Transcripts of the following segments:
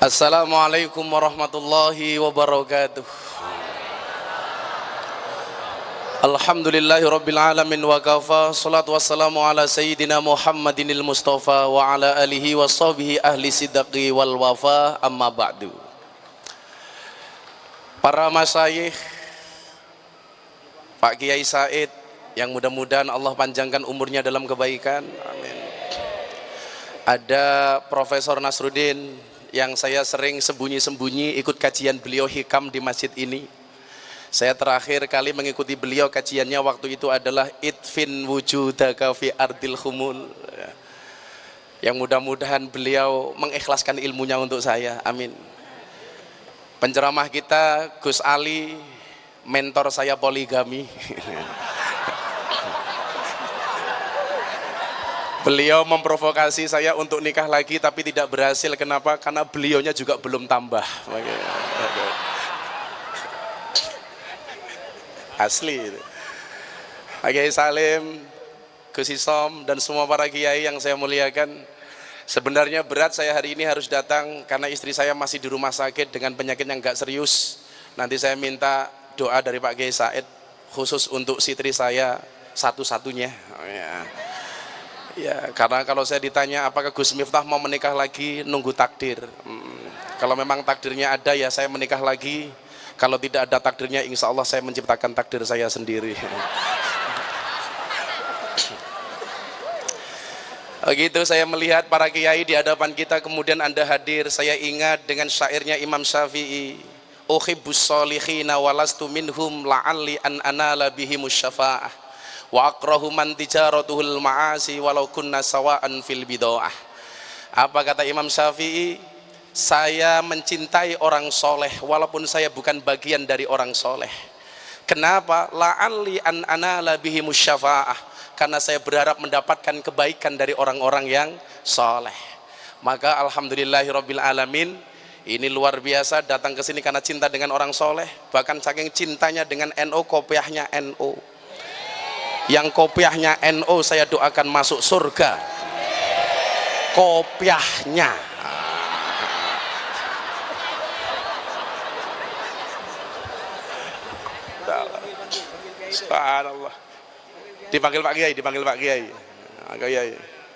Assalamualaikum warahmatullahi wabarakatuh. Alhamdulillahi rabbil alamin wa kafa. Salatu wassalamu ala sayyidina Muhammadinil Mustafa wa ala alihi wa sahbihi ahli sidqi wal wafa, amma ba'du. Para masyayikh, Pak Kiai Said, yang mudah-mudahan Allah panjangkan umurnya dalam kebaikan, amin. Ada Profesor Nasruddin, yang saya sering sembunyi-sembunyi ikut kajian beliau hikam di masjid ini. Saya terakhir kali mengikuti beliau kajiannya waktu itu adalah idfin wujudaka fi ardil khumul. Yang mudah-mudahan beliau mengikhlaskan ilmunya untuk saya, amin. Penceramah kita Gus Ali, mentor saya poligami. Beliau memprovokasi saya untuk nikah lagi tapi tidak berhasil. Kenapa? Karena beliaunya juga belum tambah. Asli. Pak Kiai Salim, Gus Isom, dan semua para kiai yang saya muliakan. Sebenarnya berat saya hari ini harus datang karena istri saya masih di rumah sakit dengan penyakit yang gak serius. Nanti saya minta doa dari Pak Kiai Said khusus untuk istri saya satu-satunya. Ya, karena kalau saya ditanya apakah Gus Miftah mau menikah lagi, nunggu takdir. Kalau memang takdirnya ada ya saya menikah lagi. Kalau tidak ada takdirnya, insya Allah saya menciptakan takdir saya sendiri. Begitu saya melihat para kiai di hadapan kita, kemudian Anda hadir, saya ingat dengan syairnya Imam Syafi'i, uhibbus solihina walastu minhum la'alli an anala bihimus syafa'ah wa akrahu man tijaratuhul ma'asi walau kunna sawa'an fil bid'ah. Apa kata Imam Syafi'i? Saya mencintai orang soleh walaupun saya bukan bagian dari orang soleh. Kenapa? La'alli an anala bihimus syafa'ah, karena saya berharap mendapatkan kebaikan dari orang-orang yang soleh. Maka alhamdulillahirabbil alamin, ini luar biasa datang ke sini karena cinta dengan orang soleh. Bahkan saking cintanya dengan NU, kopiahnya NU. Yang kopiahnya NU saya doakan masuk surga. Kopiahnya. Subhanallah. Dipanggil Pak Kiai, dipanggil Pak Kiai. Pak Kiai,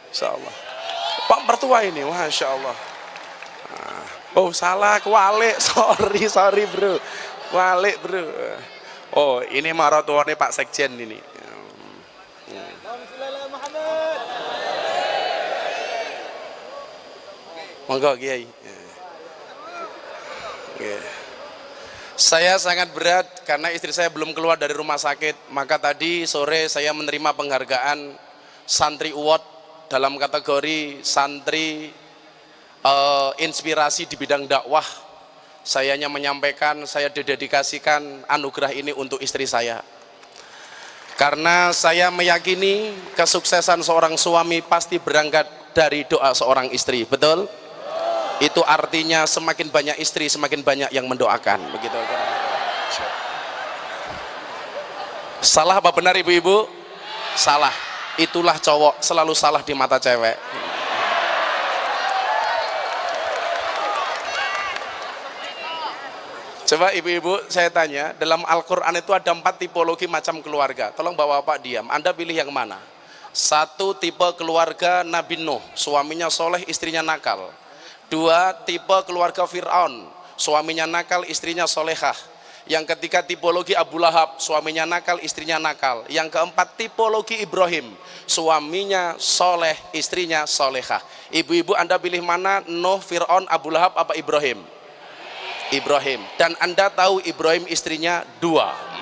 insyaallah. Pak mertua ini, masya Allah. Oh salah, kualik, sorry bro, kualik bro. Oh ini maratuane Pak Sekjen ini. Monggo Kiai. Saya sangat berat karena istri saya belum keluar dari rumah sakit. Maka tadi sore saya menerima penghargaan Santri Award dalam kategori santri inspirasi di bidang dakwah. Saya hanya menyampaikan, saya dedikasikan anugerah ini untuk istri saya. Karena saya meyakini kesuksesan seorang suami pasti berangkat dari doa seorang istri. Betul? Itu artinya semakin banyak istri, semakin banyak yang mendoakan. Begitu. Salah apa benar ibu-ibu? Salah. Itulah cowok selalu salah di mata cewek. Coba ibu-ibu saya tanya, dalam Al-Quran itu ada 4 tipologi macam keluarga. Tolong bapak-bapak diam, Anda pilih yang mana? 1 tipe keluarga Nabi Nuh, suaminya soleh, istrinya nakal. 2 tipe keluarga Fir'aun, suaminya nakal, istrinya solehah. Yang ketiga tipologi Abu Lahab, suaminya nakal, istrinya nakal. Yang keempat tipologi Ibrahim, suaminya soleh, istrinya solehah. Ibu-ibu Anda pilih mana? Nuh, Fir'aun, Abu Lahab apa Ibrahim? Ibrahim. Dan Anda tahu Ibrahim istrinya 2.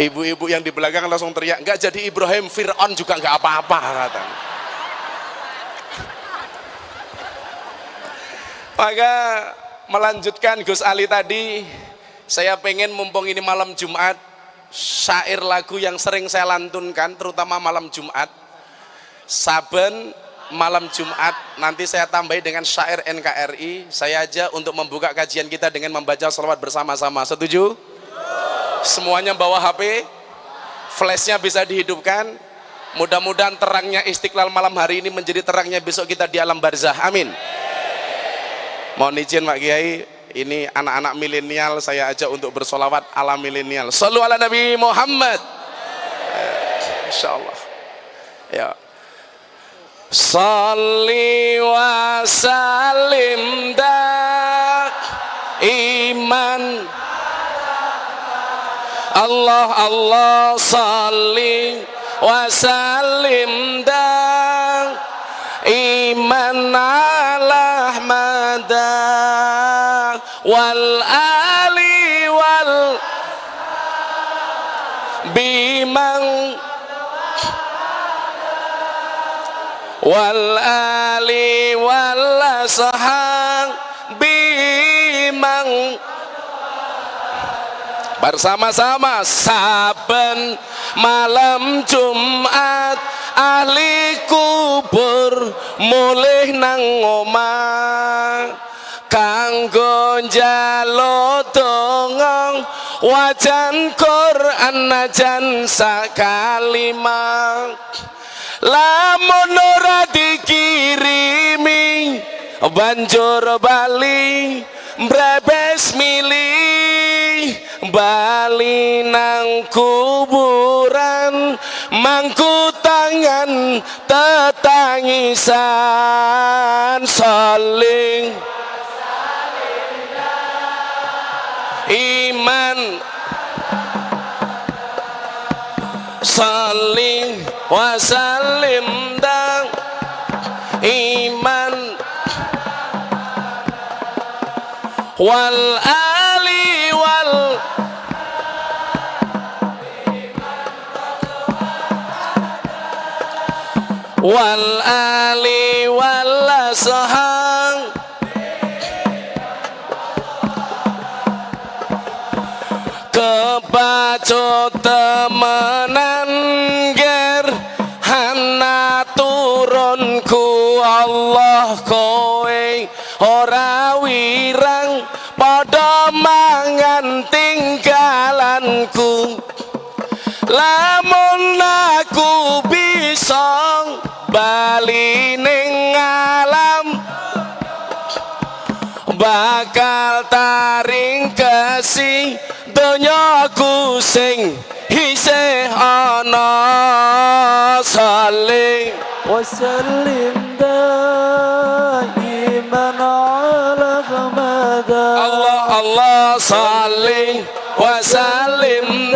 Ibu-ibu yang di belakang langsung teriak, enggak jadi Ibrahim, Fir'aun juga enggak apa-apa kata. Maka melanjutkan Gus Ali tadi, saya pengen mumpung ini malam Jumat, syair lagu yang sering saya lantunkan terutama malam Jumat, saben malam Jumat nanti saya tambahi dengan syair NKRI. Saya aja untuk membuka kajian kita dengan membaca sholawat bersama-sama. Setuju? Semuanya bawa HP, flashnya bisa dihidupkan. Mudah-mudahan terangnya Istiqlal malam hari ini menjadi terangnya besok kita di alam barzah. Amin. Mohon izin Pak Kiai, ini anak-anak milenial saya ajak untuk bersolawat ala milenial. Shallu ala Nabi Muhammad. Insyaallah. Ya. Shalli wa sallim iman. Allah Allah shalli wa sallim iman ala Ahmad wal ali wal bimang wal ali wal ashab bimang. Bersama-sama saben malam Jumat ahli kubur mulih nang omah kanggo njaluk donga wajan Quran najan sakalimah. Lamun ora dikirimi banjur bali mbrebes milih bali nang kuburan mangku tangan tetangisan saling iman saling wasallim dan iman wal ali wal ali wal ashab kebacut temenan ger hana turunku Allah kowe ora wirang padha mangan tinggalanku. Lamun aku bisa bali ning alam bakal taring kesi donyaku sing isih ana saling wasallim daiman ala Ahmad. Allah Allah saling wasallim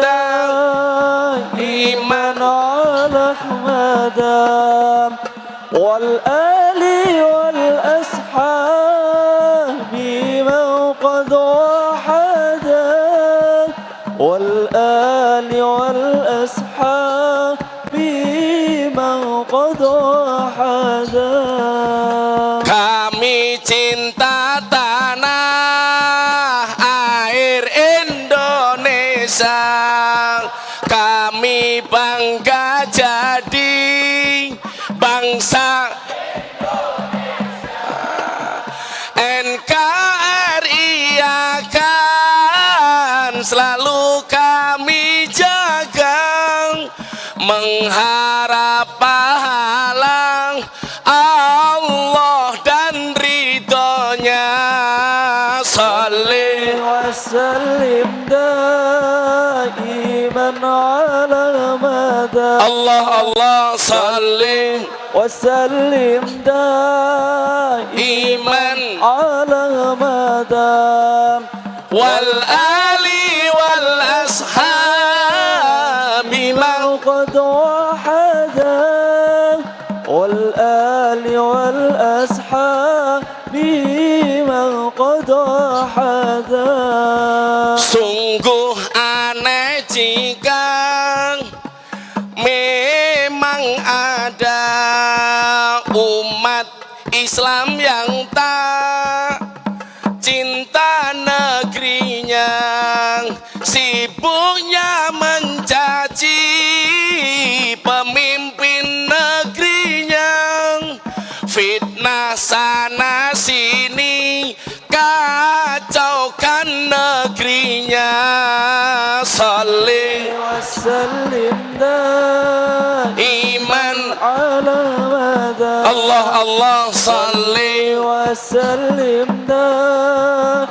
daiman ala Ahmad wal ali wal ashabi man qad wahada wal ali wal ashabi man qad wahada. Kami cinta tanah air Indonesia, kami bangga jadi bangsa NKRI akan selalu kami jaga mengharap pahala Allah dan ridhonya. Salli wasallim daiman ala Ahmad. Allah Allah salli wasallim daiman ala Ahmad wal ali wal ashabi man qad wahada wal ali wal ashabi man qad wahada. Sungguh aneh jika memang ada umat Islam yang tak cinta negerinya, sibuknya mencaci pemimpin negerinya, fitnah sana sini kacaukan negerinya. وسلم دائما على مدى Allah Allah salli وسلم دائما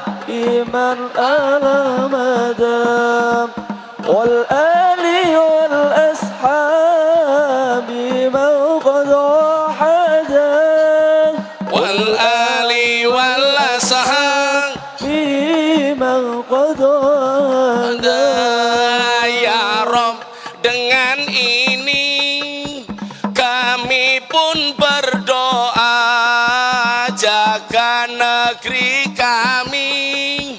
على مدى والآل والأصحاب من قد وحدا wal ali wal ashab بمن قد وحدا ya Rob, dengan ini kami pun berdoa, jaga negeri kami,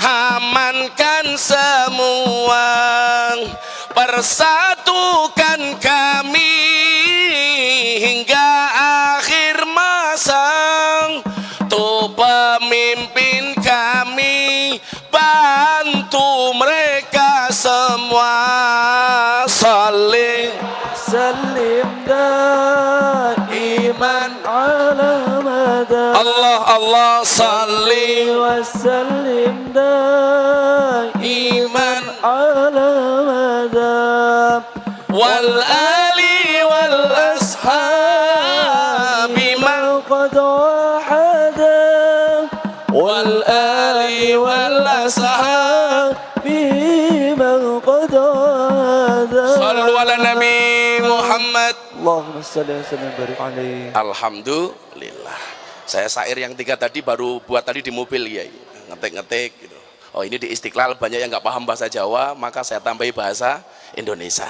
amankan semua, persatukan kami hingga akhir masa. Tuh pemimpin kami, bantu mereka semua. Saling سلم دائما على مدى Allah Allah saling وسلم دائما على مدى wal ali wal ashabi من قد وحدا والآل والأصحاب من قد وحدا sallu ala nabi Muhammad. اللهم صل وسلم وبارك عليه. Alhamdulillah. Saya syair yang 3 tadi baru buat tadi di mobil ya, ngetik-ngetik gitu. Oh ini di Istiqlal banyak yang nggak paham bahasa Jawa, maka saya tambahi bahasa Indonesia.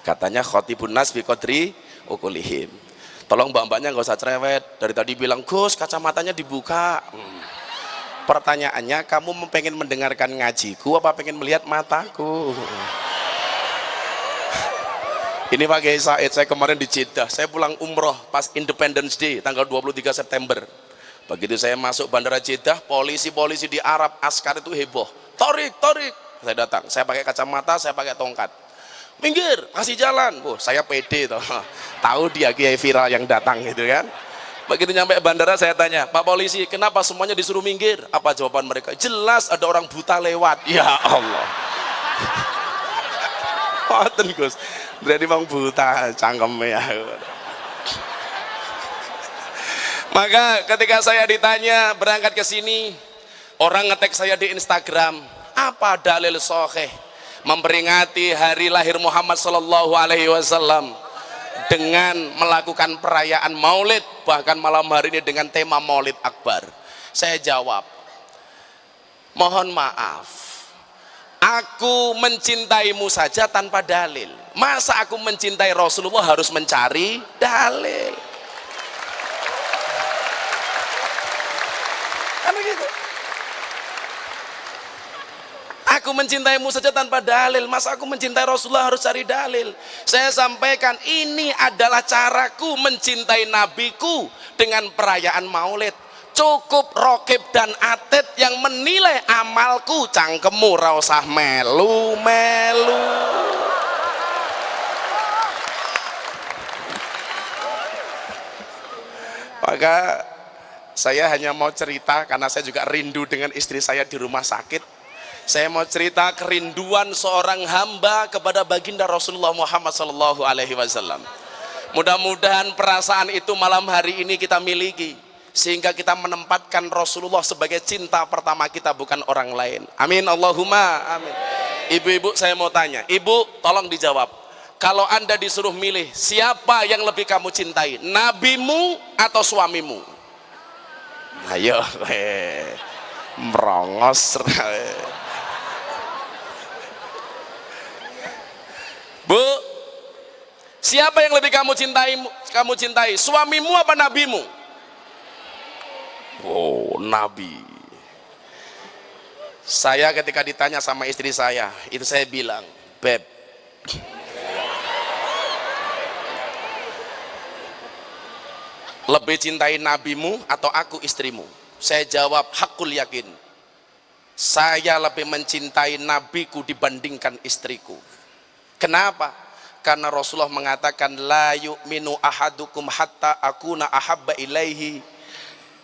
Katanya khotibun nas bi qadri ukulihim. Tolong mbak-mbaknya nggak usah cerewet. Dari tadi bilang Gus kacamatanya dibuka. Pertanyaannya, kamu pengen mendengarkan ngajiku apa pengen melihat mataku? Ini Pak Kiai Said, saya kemarin di Jeddah, saya pulang umroh pas Independence Day tanggal 23 September. Begitu saya masuk bandara Jeddah, polisi-polisi di Arab, askar itu heboh. Torik, torik. Saya datang, saya pakai kacamata, saya pakai tongkat. Minggir, kasih jalan. Saya pede toh. Tahu dia Kiai viral yang datang gitu kan. Begitu nyampe bandara saya tanya, Pak polisi, kenapa semuanya disuruh minggir? Apa jawaban mereka? Jelas ada orang buta lewat. Ya Allah. Waten Gus, berarti bang buta cangkemnya. Maka ketika saya ditanya berangkat ke sini, orang ngetek saya di Instagram, apa dalil sahih memperingati hari lahir Muhammad Sallallahu Alaihi Wasallam dengan melakukan perayaan Maulid, bahkan malam hari ini dengan tema Maulid Akbar? Saya jawab, mohon maaf. Aku mencintaimu saja tanpa dalil. Masa aku mencintai Rasulullah harus mencari dalil? Kan begitu. Aku mencintaimu saja tanpa dalil. Masa aku mencintai Rasulullah harus cari dalil? Saya sampaikan, ini adalah caraku mencintai nabiku dengan perayaan Maulid. Cukup Rokib dan Atid yang menilai amalku, cangkemmu ra usah melu-melu. Maka saya hanya mau cerita, karena saya juga rindu dengan istri saya di rumah sakit. Saya mau cerita kerinduan seorang hamba kepada baginda Rasulullah Muhammad Sallallahu Alaihi Wasallam. Mudah-mudahan perasaan itu malam hari ini kita miliki, sehingga kita menempatkan Rasulullah sebagai cinta pertama kita, bukan orang lain. Amin Allahumma amin. Ibu-ibu saya mau tanya, ibu tolong dijawab, kalau anda disuruh milih, siapa yang lebih kamu cintai, nabimu atau suamimu? Ayo merongos. Bu, siapa yang lebih kamu cintai, suamimu apa nabimu? Oh, Nabi. Saya ketika ditanya sama istri saya, itu saya bilang, Beb, lebih cintai nabimu atau aku istrimu? Saya jawab, hakul yakin, saya lebih mencintai nabiku dibandingkan istriku. Kenapa? Karena Rasulullah mengatakan, la yu'minu ahadukum hatta akuna ahabba ilaihi.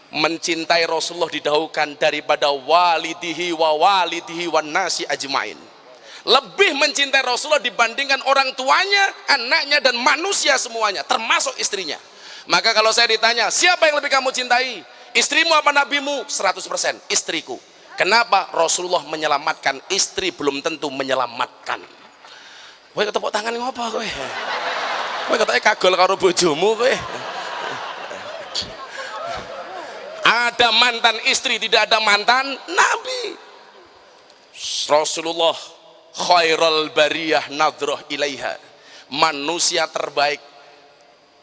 Mencintai Rasulullah didahulukan daripada walidihi wa walidihi wan nasi ajmain. lebih mencintai Rasulullah dibandingkan orang tuanya, anaknya, dan manusia semuanya, termasuk istrinya. Maka kalau saya ditanya, siapa yang lebih kamu cintai? Istrimu apa nabimu? 100% istriku. Kenapa? Rasulullah menyelamatkan, istri belum tentu menyelamatkan. Kowe tepuk tangan ngopo kowe? Kowe katanya kagol karo bojomu kowe. Ada mantan istri, tidak ada mantan nabi. Rasulullah khairul bariyah nadroh ilaiha, manusia terbaik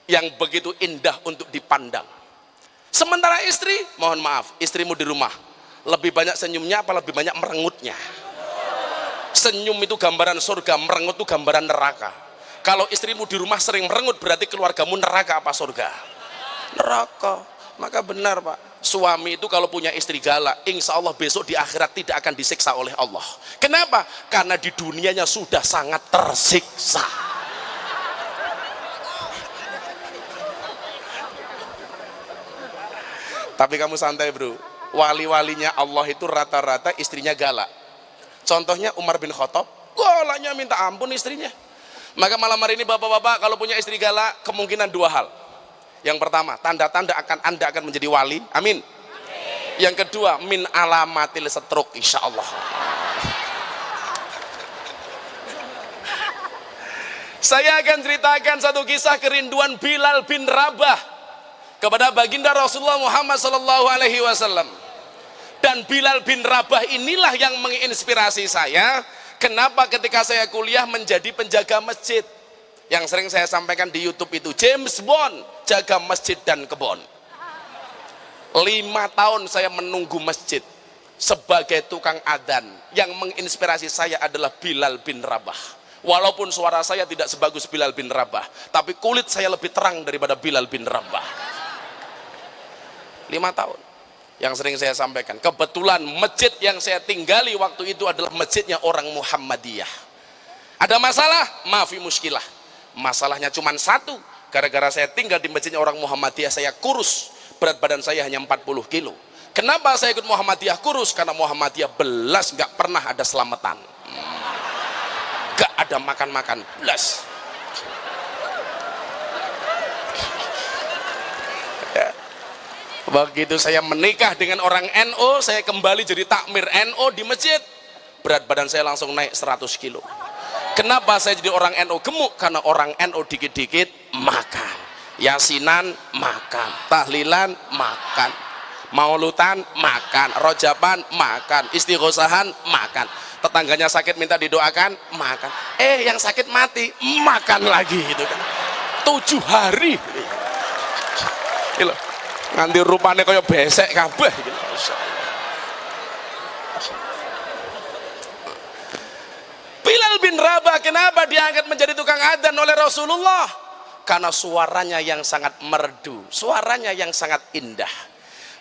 yang begitu indah untuk dipandang. Sementara istri, mohon maaf, istrimu di rumah lebih banyak senyumnya apa lebih banyak merengutnya? Senyum itu gambaran surga, merengut itu gambaran neraka. Kalau istrimu di rumah sering merengut, berarti keluargamu neraka apa surga? Neraka. Maka benar Pak, suami itu kalau punya istri galak, insya Allah besok di akhirat tidak akan disiksa oleh Allah. Kenapa? Karena di dunianya sudah sangat tersiksa. Tapi kamu santai bro, wali-walinya Allah itu rata-rata istrinya galak. Contohnya Umar bin Khattab, galaknya minta ampun istrinya. Maka malam hari ini bapak-bapak kalau punya istri galak, kemungkinan dua hal. Yang pertama, tanda-tanda Anda akan menjadi wali. Amin. Yang kedua, min alamatil setruk, insya Allah. Saya akan ceritakan satu kisah kerinduan Bilal bin Rabah kepada baginda Rasulullah Muhammad SAW. Dan Bilal bin Rabah inilah yang menginspirasi saya. Kenapa ketika saya kuliah menjadi penjaga masjid? Yang sering saya sampaikan di YouTube itu, James Bond jaga masjid dan kebon. 5 tahun saya menunggu masjid sebagai tukang adzan. Yang menginspirasi saya adalah Bilal bin Rabah. Walaupun suara saya tidak sebagus Bilal bin Rabah, tapi kulit saya lebih terang daripada Bilal bin Rabah. 5 tahun yang sering saya sampaikan. Kebetulan masjid yang saya tinggali waktu itu adalah masjidnya orang Muhammadiyah. Ada masalah? Maafi muskilah. Masalahnya cuma satu, gara-gara saya tinggal di masjidnya orang Muhammadiyah, saya kurus, berat badan saya hanya 40 kilo. Kenapa saya ikut Muhammadiyah kurus? Karena Muhammadiyah belas gak pernah ada selamatan, gak ada makan-makan, belas. Ya. Begitu saya menikah dengan orang NU, saya kembali jadi takmir NU di masjid, berat badan saya langsung naik 100 kilo. Kenapa saya jadi orang NU gemuk? Karena orang NU dikit-dikit makan, yasinan makan, tahlilan makan, maulutan makan, rojaban makan, istighosahan makan, tetangganya sakit minta didoakan makan, yang sakit mati makan lagi gitu kan. 7 hari gitu. Nganti rupanya kayak besek kabeh gitu. Bilal bin Rabah kenapa diangkat menjadi tukang adzan oleh Rasulullah? Karena suaranya yang sangat merdu, suaranya yang sangat indah.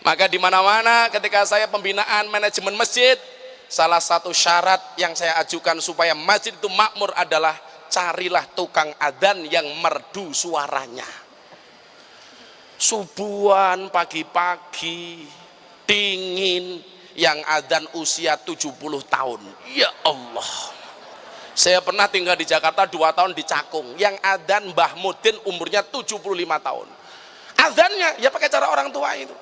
Maka di mana-mana ketika saya pembinaan manajemen masjid, salah satu syarat yang saya ajukan supaya masjid itu makmur adalah carilah tukang adzan yang merdu suaranya. Subuhan pagi-pagi dingin, yang adzan usia 70 tahun. Ya Allah. Saya pernah tinggal di Jakarta 2 tahun di Cakung, yang adzan Mbah Mudin umurnya 75 tahun. Adzannya ya pakai cara orang tua itu.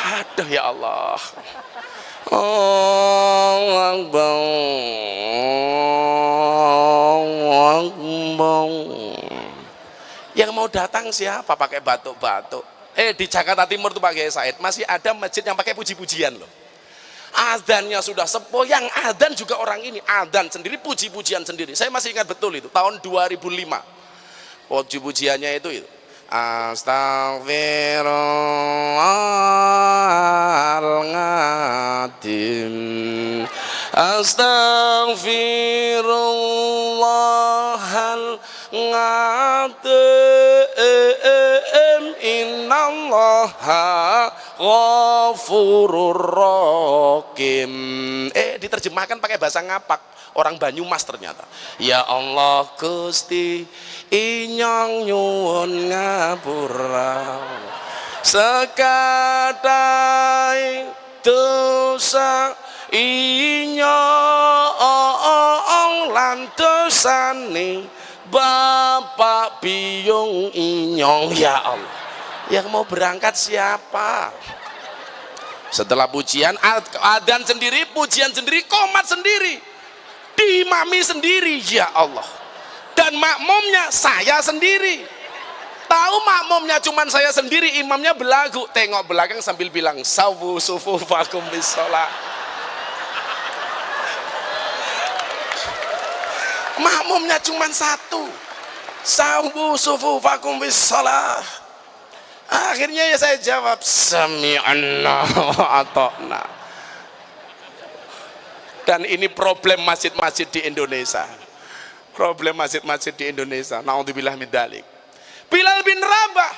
Aduh ya Allah. Yang mau datang siapa pakai batuk-batuk? Di Jakarta Timur tuh Pak Kiai Said masih ada masjid yang pakai puji-pujian loh. Adzannya sudah sepuh, yang adzan juga orang ini adzan sendiri, puji-pujian sendiri. Saya masih ingat betul itu tahun 2005. Puji-pujiannya itu. Astaghfirullahaladzim, astaghfirullahaladzim, innallaha ghafurur rahim. Diterjemahkan pakai bahasa ngapak, orang Banyumas ternyata. Ya Allah Gusti inyong nyuwun ngapura, Sekadai dosa inyong lan dosane bapak biyung inyong. Ya Allah, yang mau berangkat siapa? Setelah pujian, adzan sendiri, pujian sendiri, qomat sendiri, diimami sendiri. Ya Allah, dan makmumnya saya sendiri. Tahu makmumnya cuman saya sendiri, imamnya belagu, tengok belakang sambil bilang sawu sufufakum bis shalah. Makmumnya cuman satu, sawu sufufakum bis shalah. Akhirnya ya saya jawab sami'na wa ata'na. Dan ini problem masjid-masjid di Indonesia. Problem masjid-masjid di Indonesia. Naudzubillah min dzalik. Bilal bin Rabah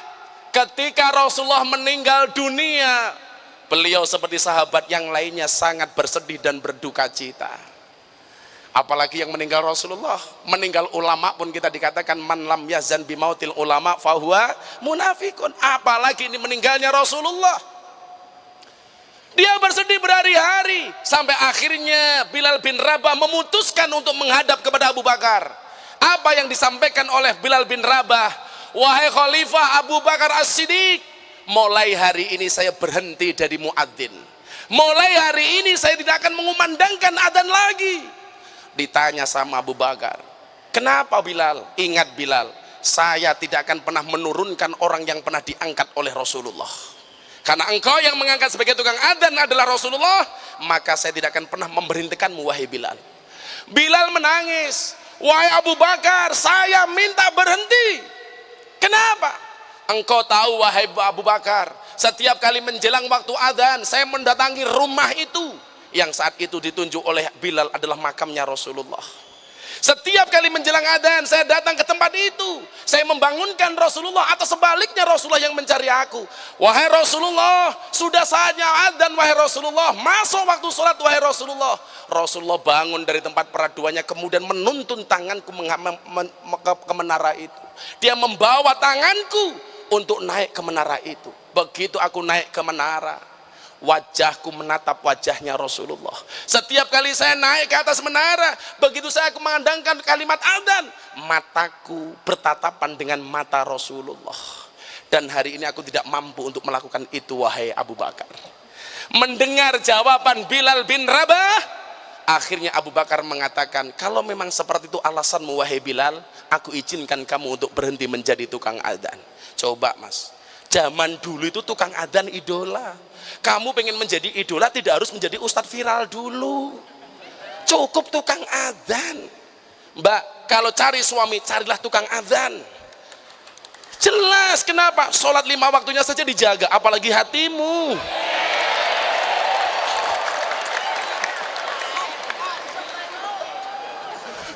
ketika Rasulullah meninggal dunia, beliau seperti sahabat yang lainnya sangat bersedih dan berduka cita. Apalagi yang meninggal Rasulullah, meninggal ulama pun kita dikatakan man lam yazan bimautil ulama fahuwa munafikun. Apalagi ini meninggalnya Rasulullah. Dia bersedih berhari-hari sampai akhirnya Bilal bin Rabah memutuskan untuk menghadap kepada Abu Bakar. Apa yang disampaikan oleh Bilal bin Rabah? Wahai Khalifah Abu Bakar As-Siddiq, mulai hari ini saya berhenti dari muadzin. Mulai hari ini saya tidak akan mengumandangkan adzan lagi. Ditanya sama Abu Bakar, kenapa Bilal? Ingat Bilal, saya tidak akan pernah menurunkan orang yang pernah diangkat oleh Rasulullah. Karena engkau yang mengangkat sebagai tukang adzan adalah Rasulullah, maka saya tidak akan pernah memberhentikanmu wahai Bilal. Bilal menangis, wahai Abu Bakar, saya minta berhenti. Kenapa? Engkau tahu wahai Abu Bakar, setiap kali menjelang waktu adzan saya mendatangi rumah itu yang saat itu ditunjuk oleh Bilal adalah makamnya Rasulullah. Setiap kali menjelang adzan saya datang ke tempat itu, saya membangunkan Rasulullah atau sebaliknya Rasulullah yang mencari aku. Wahai Rasulullah, sudah saatnya adzan wahai Rasulullah, masuk waktu sholat wahai Rasulullah. Rasulullah bangun dari tempat peraduannya kemudian menuntun tanganku ke menara itu. Dia membawa tanganku untuk naik ke menara itu. Begitu aku naik ke menara, wajahku menatap wajahnya Rasulullah. Setiap kali saya naik ke atas menara, begitu saya mengandangkan kalimat adzan, mataku bertatapan dengan mata Rasulullah. Dan hari ini aku tidak mampu untuk melakukan itu wahai Abu Bakar. Mendengar jawaban Bilal bin Rabah, akhirnya Abu Bakar mengatakan, kalau memang seperti itu alasanmu wahai Bilal, aku izinkan kamu untuk berhenti menjadi tukang adzan. Coba mas, zaman dulu itu tukang adzan idola. Kamu pengen menjadi idola tidak harus menjadi ustadz viral dulu, cukup tukang adzan. Mbak, kalau cari suami carilah tukang adzan. Jelas kenapa? Sholat 5 waktunya saja dijaga, apalagi hatimu.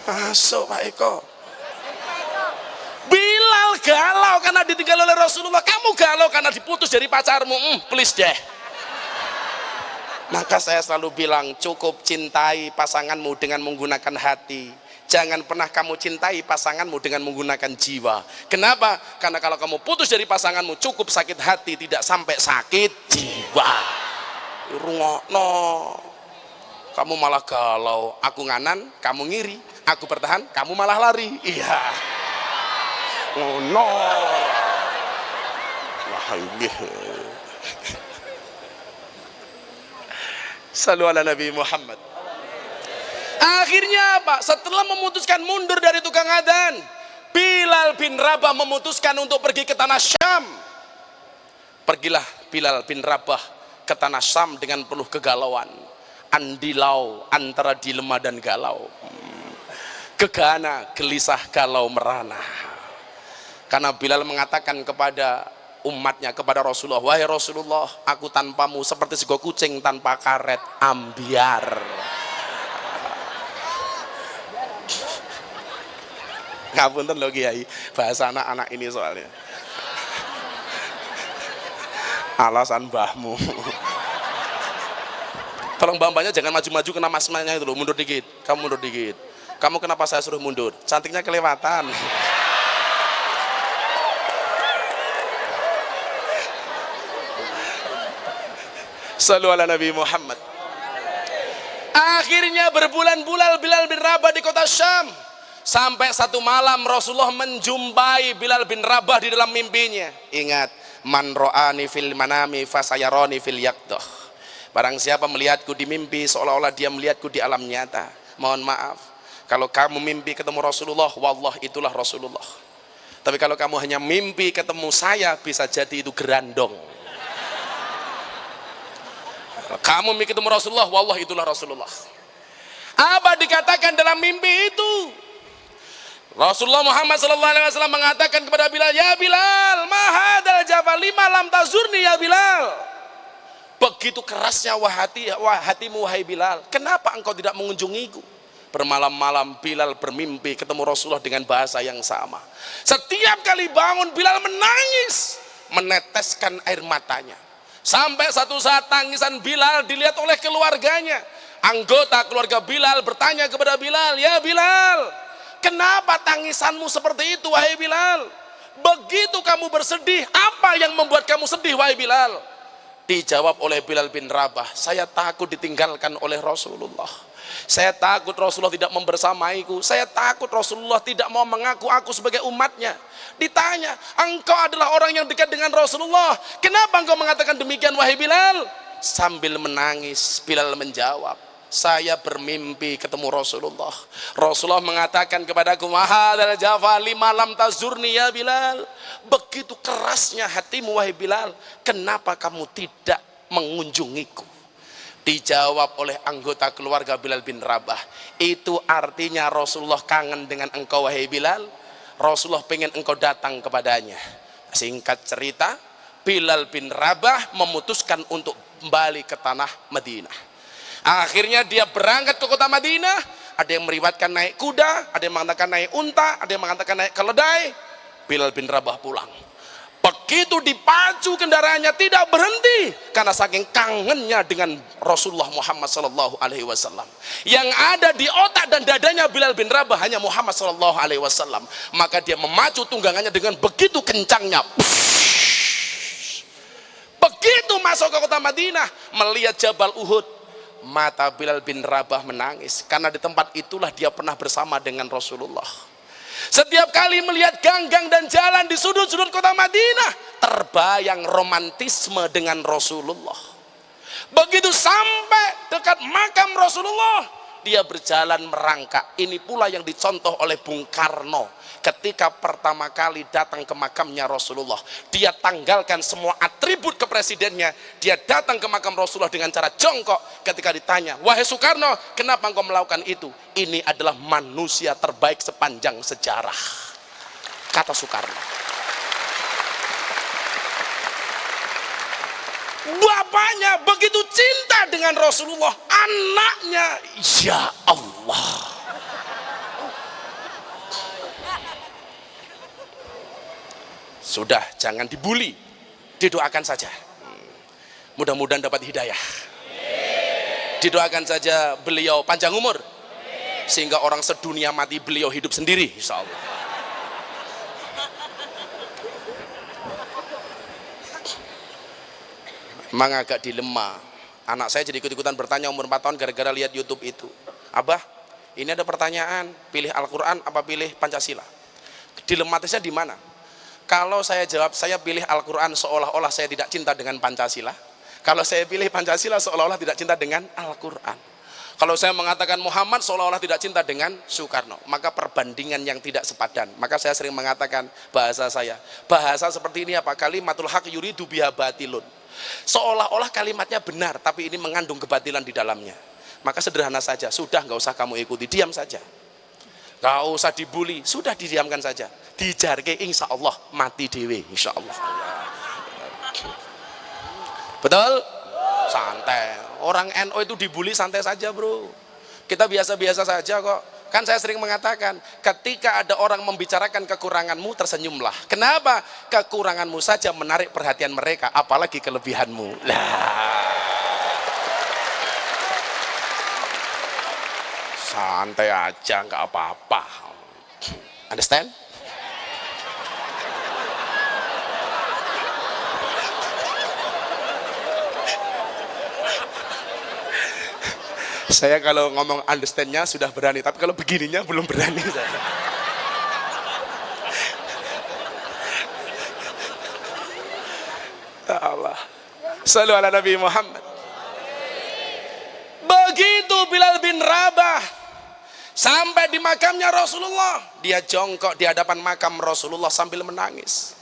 Masuk Pak Eko. Bilal galau karena ditinggal oleh Rasulullah. Kamu galau karena diputus dari pacarmu. Please deh. Maka saya selalu bilang, cukup cintai pasanganmu dengan menggunakan hati. Jangan pernah kamu cintai pasanganmu dengan menggunakan jiwa. Kenapa? Karena kalau kamu putus dari pasanganmu cukup sakit hati, tidak sampai sakit jiwa. Rungokno. Kamu malah galau, aku nganan, kamu ngiri. Aku bertahan, kamu malah lari. Iya. Oh no. Wah ini. Sallu ala Nabi Muhammad. Akhirnya apa? Setelah memutuskan mundur dari tukang adzan, Bilal bin Rabah memutuskan untuk pergi ke tanah Syam. Pergilah Bilal bin Rabah ke tanah Syam dengan penuh kegalauan. Andilau antara dilema dan galau. Gegana, gelisah, galau, merana. Karena Bilal mengatakan kepada umatnya, kepada Rasulullah, wahai Rasulullah, aku tanpamu seperti sego kucing tanpa karet, ambiar. Ngapunten lho Kiai, bahasa anak-anak ini soalnya. Alasan mbahmu. Tolong mbak-mbaknya jangan maju-maju kena masnya itu loh, mundur dikit. Kamu mundur dikit. Kamu kenapa saya suruh mundur? Cantiknya kelewatan. Sallu ala Nabi Muhammad. Akhirnya berbulan-bulan Bilal bin Rabah di kota Syam. Sampai satu malam Rasulullah menjumpai Bilal bin Rabah di dalam mimpinya. Ingat, man ro'ani fil manami fasayaroni fil yaqdah. Barang siapa melihatku di mimpi seolah-olah dia melihatku di alam nyata. Mohon maaf, kalau kamu mimpi ketemu Rasulullah, wallah itulah Rasulullah. Tapi kalau kamu hanya mimpi ketemu saya, bisa jadi itu gerandong. Kamu mimpi ketemu Rasulullah, wallah itulah Rasulullah. Apa dikatakan dalam mimpi itu? Rasulullah Muhammad SAW mengatakan kepada Bilal, ya Bilal, ma hadzal jafal lima lam tazurni ya Bilal. Begitu kerasnya hatimu wahai Bilal, kenapa engkau tidak mengunjungiku? Bermalam-malam Bilal bermimpi ketemu Rasulullah dengan bahasa yang sama. Setiap kali bangun Bilal menangis, meneteskan air matanya. Sampai satu saat tangisan Bilal dilihat oleh keluarganya. Anggota keluarga Bilal bertanya kepada Bilal, ya Bilal, kenapa tangisanmu seperti itu wahai Bilal? Begitu kamu bersedih, apa yang membuat kamu sedih wahai Bilal? Dijawab oleh Bilal bin Rabah, saya takut ditinggalkan oleh Rasulullah. Saya takut Rasulullah tidak membersamaiku. Saya takut Rasulullah tidak mau mengaku aku sebagai umatnya. Ditanya, engkau adalah orang yang dekat dengan Rasulullah, kenapa engkau mengatakan demikian wahai Bilal? Sambil menangis Bilal menjawab, saya bermimpi ketemu Rasulullah. Rasulullah mengatakan kepadaku, mahadal jafa lima lam tazurni ya Bilal. Begitu kerasnya hatimu wahai Bilal, kenapa kamu tidak mengunjungiku? Dijawab oleh anggota keluarga Bilal bin Rabah, itu artinya Rasulullah kangen dengan engkau wahai Bilal. Rasulullah pengen engkau datang kepadanya. Singkat cerita, Bilal bin Rabah memutuskan untuk kembali ke tanah Madinah. Akhirnya dia berangkat ke kota Madinah. Ada yang meriwayatkan naik kuda, ada yang mengatakan naik unta, ada yang mengatakan naik keledai. Bilal bin Rabah pulang. Begitu dipacu kendaraannya tidak berhenti karena saking kangennya dengan Rasulullah Muhammad SAW. Yang ada di otak dan dadanya Bilal bin Rabah hanya Muhammad SAW. Maka dia memacu tunggangannya dengan begitu kencangnya. Begitu masuk ke kota Madinah, melihat Jabal Uhud, mata Bilal bin Rabah menangis karena di tempat itulah dia pernah bersama dengan Rasulullah. Setiap kali melihat gang-gang dan jalan di sudut-sudut kota Madinah, terbayang romantisme dengan Rasulullah. Begitu sampai dekat makam Rasulullah, dia berjalan merangkak. Ini pula yang dicontoh oleh Bung Karno ketika pertama kali datang ke makamnya Rasulullah. Dia tanggalkan semua atribut kepresidennya, dia datang ke makam Rasulullah dengan cara jongkok. Ketika ditanya, wahai Soekarno, kenapa engkau melakukan itu? Ini adalah manusia terbaik sepanjang sejarah, kata Soekarno. Bapaknya begitu cinta dengan Rasulullah, anaknya, ya Allah. Sudah, jangan dibully, didoakan saja. Mudah-mudahan dapat hidayah. Didoakan saja beliau panjang umur, sehingga orang sedunia mati beliau hidup sendiri, insya Allah. Memang agak dilema. Anak saya jadi ikut-ikutan bertanya umur 4 tahun gara-gara lihat YouTube itu. Abah, ini ada pertanyaan, pilih Al-Quran apa pilih Pancasila? Dilematisnya di mana? Kalau saya jawab saya pilih Al-Quran, seolah-olah saya tidak cinta dengan Pancasila. Kalau saya pilih Pancasila, seolah-olah tidak cinta dengan Al-Quran. Kalau saya mengatakan Muhammad, seolah-olah tidak cinta dengan Soekarno. Maka perbandingan yang tidak sepadan. Maka saya sering mengatakan bahasa seperti ini apa? Kalimatul haq yuridu biha batilun. Seolah-olah kalimatnya benar, tapi ini mengandung kebatilan di dalamnya. Maka sederhana saja, sudah nggak usah kamu ikuti, diam saja. Nggak usah dibully, sudah didiamkan saja. Dijarke insya Allah mati dewe, insya Allah. Betul? Santai. Orang NU itu dibully santai saja bro. Kita biasa-biasa saja kok. Kan saya sering mengatakan, ketika ada orang membicarakan kekuranganmu, tersenyumlah. Kenapa? Kekuranganmu saja menarik perhatian mereka, apalagi kelebihanmu. Santai aja, nggak apa-apa. Understand? Saya kalau ngomong understand-nya sudah berani, tapi kalau begininya belum berani saya. Ya Allah. Shallu ala Nabi Muhammad. Begitu Bilal bin Rabah sampai di makamnya Rasulullah, dia jongkok di hadapan makam Rasulullah sambil menangis.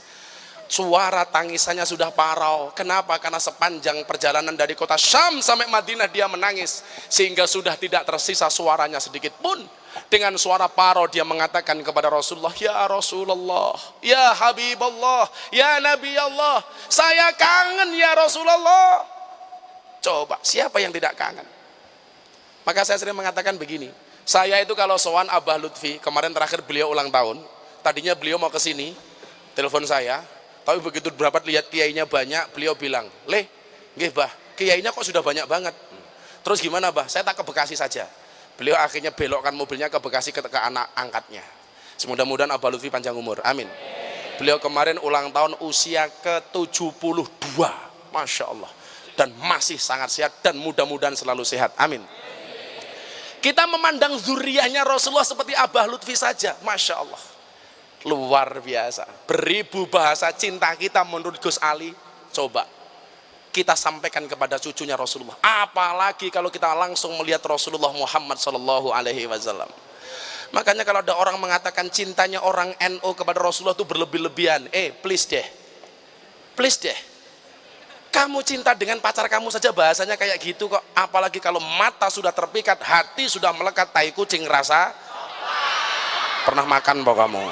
Suara tangisannya sudah parau. Kenapa? Karena sepanjang perjalanan dari kota Syam sampai Madinah dia menangis, sehingga sudah tidak tersisa suaranya sedikit pun. Dengan suara parau dia mengatakan kepada Rasulullah, ya Rasulullah, ya Habibullah, ya Nabi Allah, saya kangen ya Rasulullah. Coba siapa yang tidak kangen? Maka saya sering mengatakan begini, saya itu kalau sowan Abah Lutfi, kemarin terakhir beliau ulang tahun, tadinya beliau mau ke sini, telepon saya, tapi begitu berapa lihat kiainya banyak, beliau bilang, "Leh, nggih Bah, kiainya kok sudah banyak banget." Terus gimana Bah? Saya tak ke Bekasi saja. Beliau akhirnya belokkan mobilnya ke Bekasi ke anak angkatnya. Semudah-mudahan Abah Lutfi panjang umur. Amin. Beliau kemarin ulang tahun usia ke-72. Masya Allah. Dan masih sangat sehat dan mudah-mudahan selalu sehat. Amin. Kita memandang zuriyahnya Rasulullah seperti Abah Lutfi saja. Masya Allah. Luar biasa. Beribu bahasa cinta kita menurut Gus Ali. Coba kita sampaikan kepada cucunya Rasulullah. Apalagi kalau kita langsung melihat Rasulullah Muhammad Sallallahu Alaihi Wasallam. Makanya kalau ada orang mengatakan cintanya orang NU kepada Rasulullah itu berlebih-lebihan, please deh, please deh. Kamu cinta dengan pacar kamu saja bahasanya kayak gitu kok. Apalagi kalau mata sudah terpikat, hati sudah melekat, tai kucing rasa. Pernah makan apa kamu?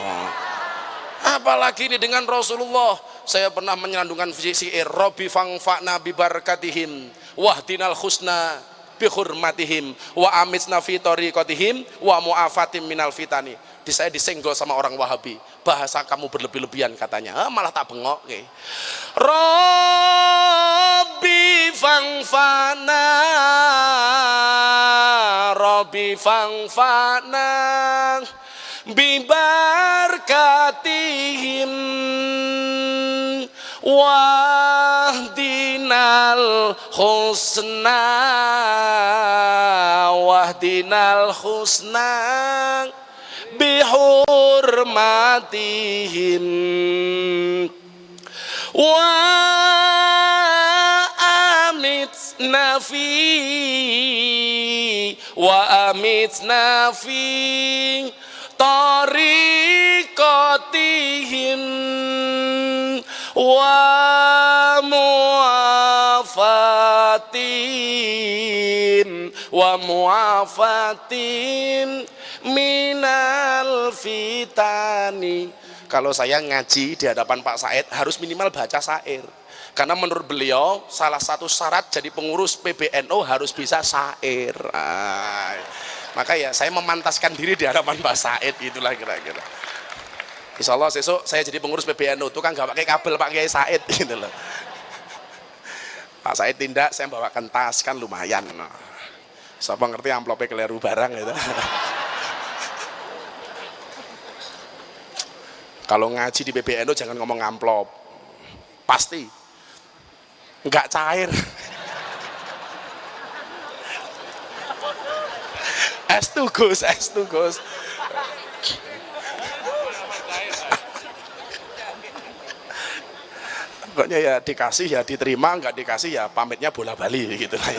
Apalagi ini dengan Rasulullah. Saya pernah menyandungkan syair Rabbi fangfa'na bi barakatihim wahdinal husna bi hurmatihim wa amitna fi tariqatihim wa mu'afatim minal fitani. Saya disenggol sama orang Wahabi. Bahasa kamu berlebih-lebihan katanya. Malah tak bengok. Okay. Rabbi fangfa'na, Rabbi fangfa'na bibarkatihim wahdinal husna, wahdinal husna bihurmatihim wa amitna fi tariqatihim wa muafatin minal fitani. Kalau saya ngaji di hadapan Pak Said harus minimal baca syair, karena menurut beliau salah satu syarat jadi pengurus PBNU harus bisa syair. Maka ya saya memantaskan diri di hadapan Pak Said, itulah kira-kira. Insya Allah besok saya jadi pengurus PBNU itu kan gak pakai kabel Pak Kiai Said gitu loh. Pak Said tindak, saya bawakan tas kan lumayan. Siapa ngerti amplopnya keliru barang gitu. Kalau ngaji di PBNU jangan ngomong amplop, pasti nggak cair. S2 Gus. Pokoknya ya dikasih ya diterima, nggak dikasih ya pamitnya bola bali gitu lah.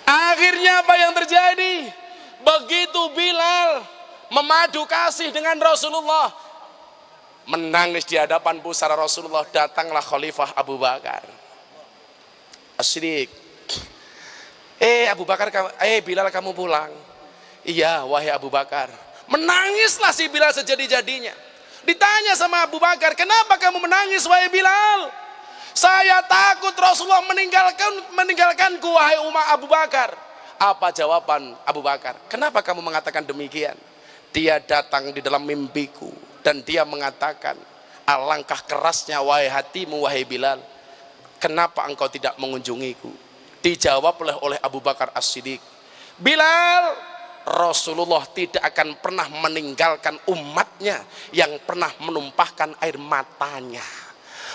Akhirnya apa yang terjadi? Begitu Bilal memadu kasih dengan Rasulullah, menangis di hadapan pusara Rasulullah, datanglah Khalifah Abu Bakar As-Siddiq. Abu Bakar, Bilal kamu pulang. Iya wahai Abu Bakar. Menangislah si Bilal sejadi-jadinya. Ditanya sama Abu Bakar, kenapa kamu menangis wahai Bilal? Saya takut Rasulullah meninggalkanku wahai umat Abu Bakar. Apa jawaban Abu Bakar? Kenapa kamu mengatakan demikian? Dia datang di dalam mimpiku dan dia mengatakan, alangkah kerasnya wahai hatimu wahai Bilal, kenapa engkau tidak mengunjungiku? Dijawab oleh Abu Bakar As-Siddiq, Bilal, Rasulullah tidak akan pernah meninggalkan umatnya yang pernah menumpahkan air matanya.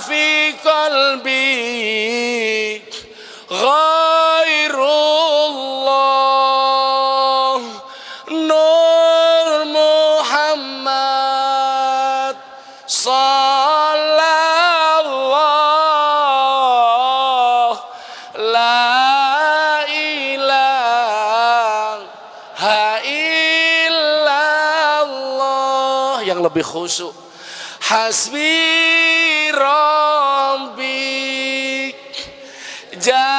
fi qalbi ghairullah Nur Muhammad sallallahu la ilaha illallah. Yang lebih khusyuk, hasbi rabbi jalallah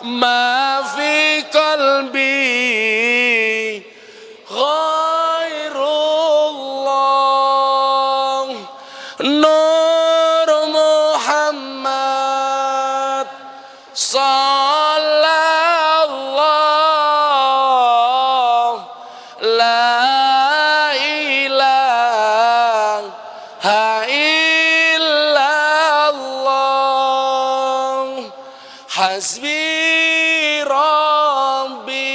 ma fi qalbi ghairullah Nur Muhammad sallallahu la ilaha illallah hasbi rabbi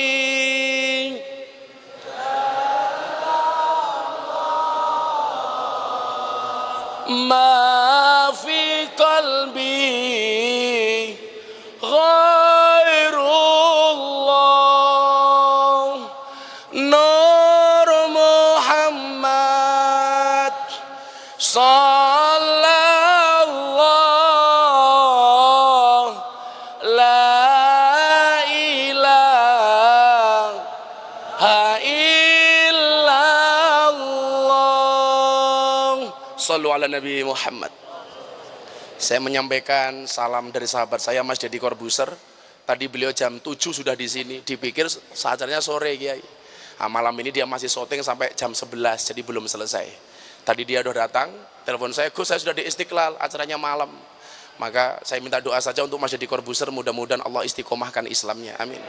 ma fi qalbi ghairullah Nur Muhammad sallallahu la ilaha illallah. Sallu ala Nabi Muhammad. Saya menyampaikan salam dari sahabat saya Mas Deddy Corbuzier. Tadi beliau jam 7 sudah di sini. Dipikir acaranya sore, Kiai. Nah, malam ini dia masih syuting sampai jam 11, jadi belum selesai. Tadi dia udah datang, telepon saya, Gus, saya sudah di Istiqlal, acaranya malam. Maka saya minta doa saja untuk Mas Deddy Corbuzier, mudah-mudahan Allah istiqomahkan Islamnya. Amin.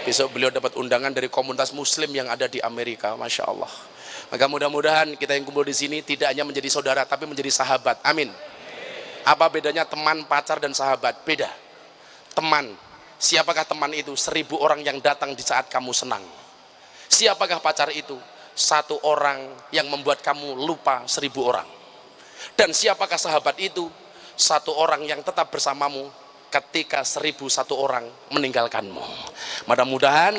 Besok beliau dapat undangan dari komunitas Muslim yang ada di Amerika, Masya Allah. Maka mudah-mudahan kita yang kumpul di sini tidak hanya menjadi saudara, tapi menjadi sahabat. Amin. Apa bedanya teman, pacar, dan sahabat? Beda. Teman, siapakah teman itu? 1000 orang yang datang di saat kamu senang. Siapakah pacar itu? 1 orang yang membuat kamu lupa 1000 orang. Dan siapakah sahabat itu? 1 orang yang tetap bersamamu ketika 1001 orang meninggalkanmu. Mudah-mudahan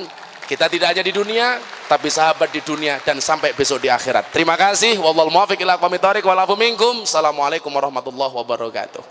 kita tidak hanya di dunia, tapi sahabat di dunia dan sampai besok di akhirat. Terima kasih. Wallahul muwaffiq ila aqwamit thoriq wal afu minkum. Assalamualaikum warahmatullahi wabarakatuh.